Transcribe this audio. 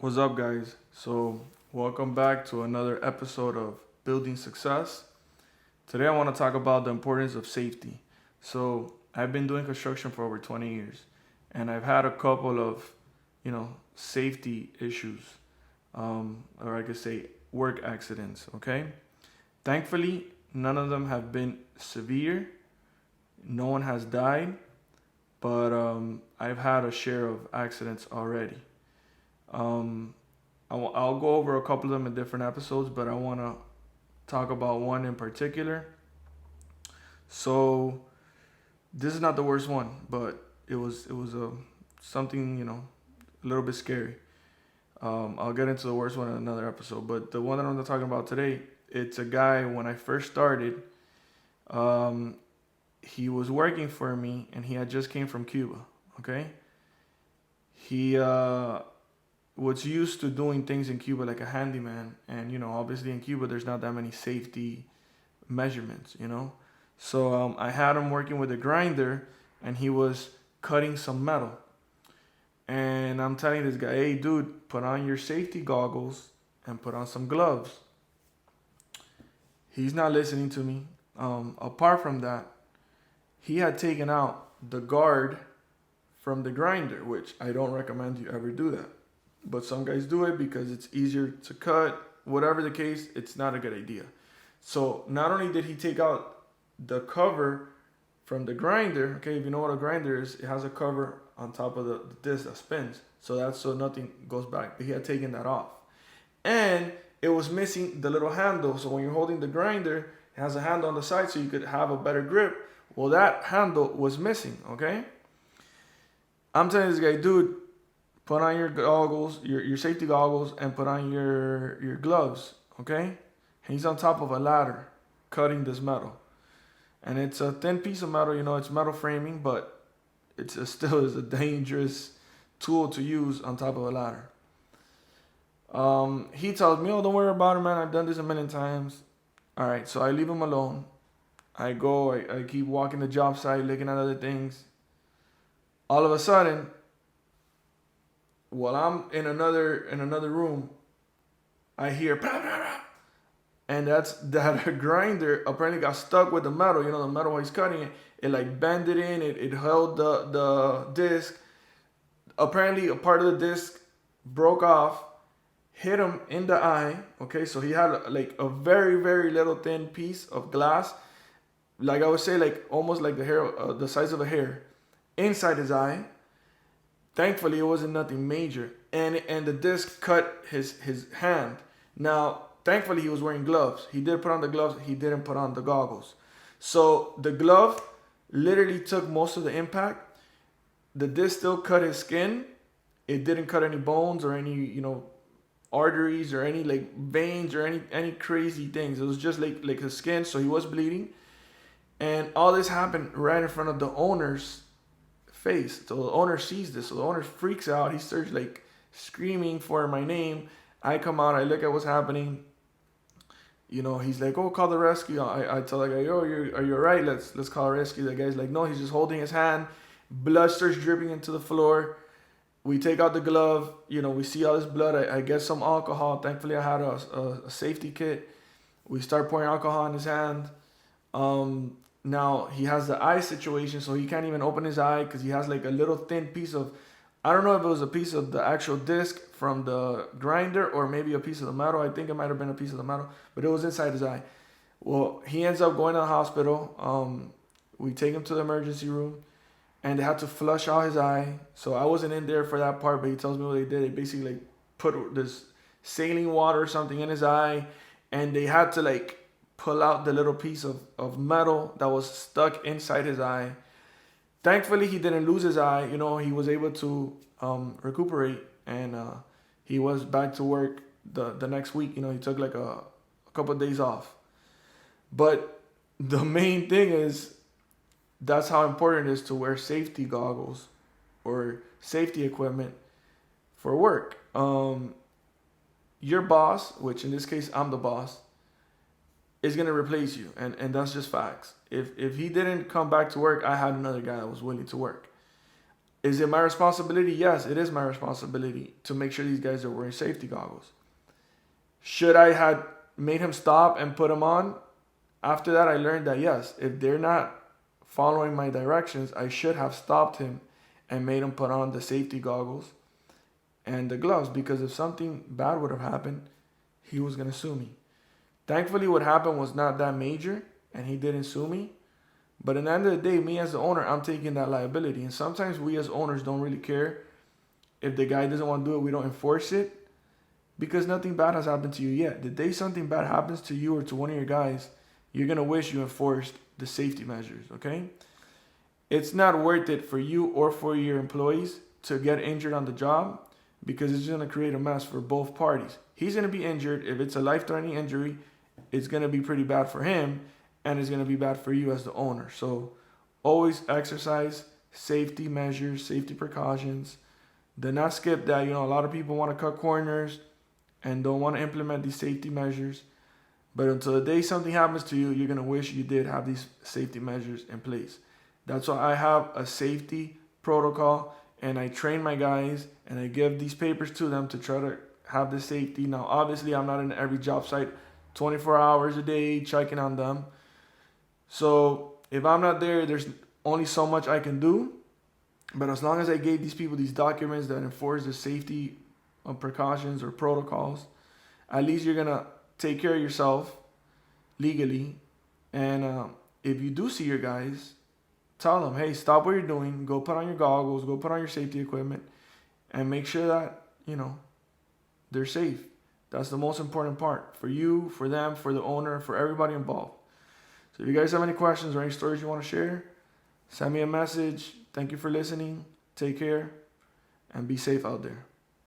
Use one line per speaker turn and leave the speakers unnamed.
What's up, guys? So, welcome back to another episode of Building Success. Today, I want to talk about the importance of safety. So, I've been doing construction for over 20 years, and I've had a couple of, safety issues, or I could say work accidents, okay? Thankfully, none of them have been severe, no one has died, but I've had a share of accidents already. Um, I'll go over a couple of them in different episodes, but I want to talk about one in particular. So this is not the worst one, but it was something a little bit scary. I'll get into the worst one in another episode, but the one that I'm talking about today, it's a guy. When I first started, um, he was working for me, and he had just came from Cuba. Okay, he was used to doing things in Cuba like a handyman, and obviously in Cuba there's not that many safety measurements. So I had him working with a grinder, and he was cutting some metal. And I'm telling this guy, hey, dude, put on your safety goggles and put on some gloves. He's not listening to me. Apart from that, he had taken out the guard from the grinder, which I don't recommend you ever do that. But some guys do it because it's easier to cut. Whatever the case, it's not a good idea. So not only did he take out the cover from the grinder, okay, if you know what a grinder is, it has a cover on top of the disc that spins. So that's so nothing goes back. But he had taken that off. And it was missing the little handle. So when you're holding the grinder, it has a handle on the side so you could have a better grip. Well, that handle was missing, okay? I'm telling this guy, dude, put on your goggles, your safety goggles, and put on your gloves, okay? And he's on top of a ladder cutting this metal. And it's a thin piece of metal, it's metal framing, but still is a dangerous tool to use on top of a ladder. He tells me, oh, don't worry about it, man. I've done this a million times. All right, so I leave him alone. I keep walking the job site, looking at other things. All of a sudden, while I'm in another room, I hear blah, blah, blah. And that's that grinder apparently got stuck with the metal. The metal while he's cutting it, it like bended in. It held the disc. Apparently, a part of the disc broke off, hit him in the eye. Okay, so he had like a very very little thin piece of glass, like I would say, like almost like the hair, the size of a hair, inside his eye. Thankfully, it wasn't nothing major, and the disc cut his hand. Now, thankfully, he was wearing gloves. He did put on the gloves. He didn't put on the goggles. So the glove literally took most of the impact. The disc still cut his skin. It didn't cut any bones or any arteries or any like veins or any crazy things. It was just like his skin. So he was bleeding, and all this happened right in front of the owner's face. So the owner sees this. So the owner freaks out. He starts like screaming for my name. I come out. I look at what's happening. He's like, oh, call the rescue. I tell the guy, yo, are you alright? Let's call a rescue. The guy's like, no, he's just holding his hand. Blood starts dripping into the floor. We take out the glove. We see all this blood. I get some alcohol. Thankfully, I had a safety kit. We start pouring alcohol in his hand. Now he has the eye situation, so he can't even open his eye because he has like a little thin piece of, I don't know if it was a piece of the actual disc from the grinder or maybe a piece of the metal. I think it might have been a piece of the metal, but it was inside his eye. Well, he ends up going to the hospital. We take him to the emergency room, and they had to flush out his eye. So I wasn't in there for that part, but he tells me what they did. They basically like put this saline water or something in his eye, and they had to like pull out the little piece of metal that was stuck inside his eye. Thankfully, he didn't lose his eye. He was able to recuperate, and he was back to work the next week. He took like a couple of days off. But the main thing is, that's how important it is to wear safety goggles or safety equipment for work. Your boss, which in this case I'm the boss, is going to replace you, and that's just facts. If he didn't come back to work, I had another guy that was willing to work. Is it my responsibility? Yes, it is my responsibility to make sure these guys are wearing safety goggles. Should I have made him stop and put them on? After that, I learned that yes, if they're not following my directions, I should have stopped him and made him put on the safety goggles and the gloves, because if something bad would have happened, he was going to sue me. Thankfully, what happened was not that major and he didn't sue me. But at the end of the day, me as the owner, I'm taking that liability. And sometimes we as owners don't really care. If the guy doesn't want to do it, we don't enforce it because nothing bad has happened to you yet. The day something bad happens to you or to one of your guys, you're going to wish you enforced the safety measures, okay? It's not worth it for you or for your employees to get injured on the job because it's going to create a mess for both parties. He's going to be injured. If it's a life-threatening injury, it's going to be pretty bad for him and it's going to be bad for you as the owner. So always exercise safety measures, safety precautions. Do not skip that. You know, a lot of people want to cut corners and don't want to implement these safety measures. But until the day something happens to you, you're going to wish you did have these safety measures in place. That's why I have a safety protocol and I train my guys and I give these papers to them to try to have the safety. Now, obviously, I'm not in every job site 24 hours a day checking on them. So if I'm not there, there's only so much I can do. But as long as I gave these people these documents that enforce the safety precautions or protocols, at least you're going to take care of yourself legally. And if you do see your guys, tell them, hey, stop what you're doing. Go put on your goggles. Go put on your safety equipment. And make sure that, you know, they're safe. That's the most important part for you, for them, for the owner, for everybody involved. So if you guys have any questions or any stories you want to share, send me a message. Thank you for listening. Take care and be safe out there.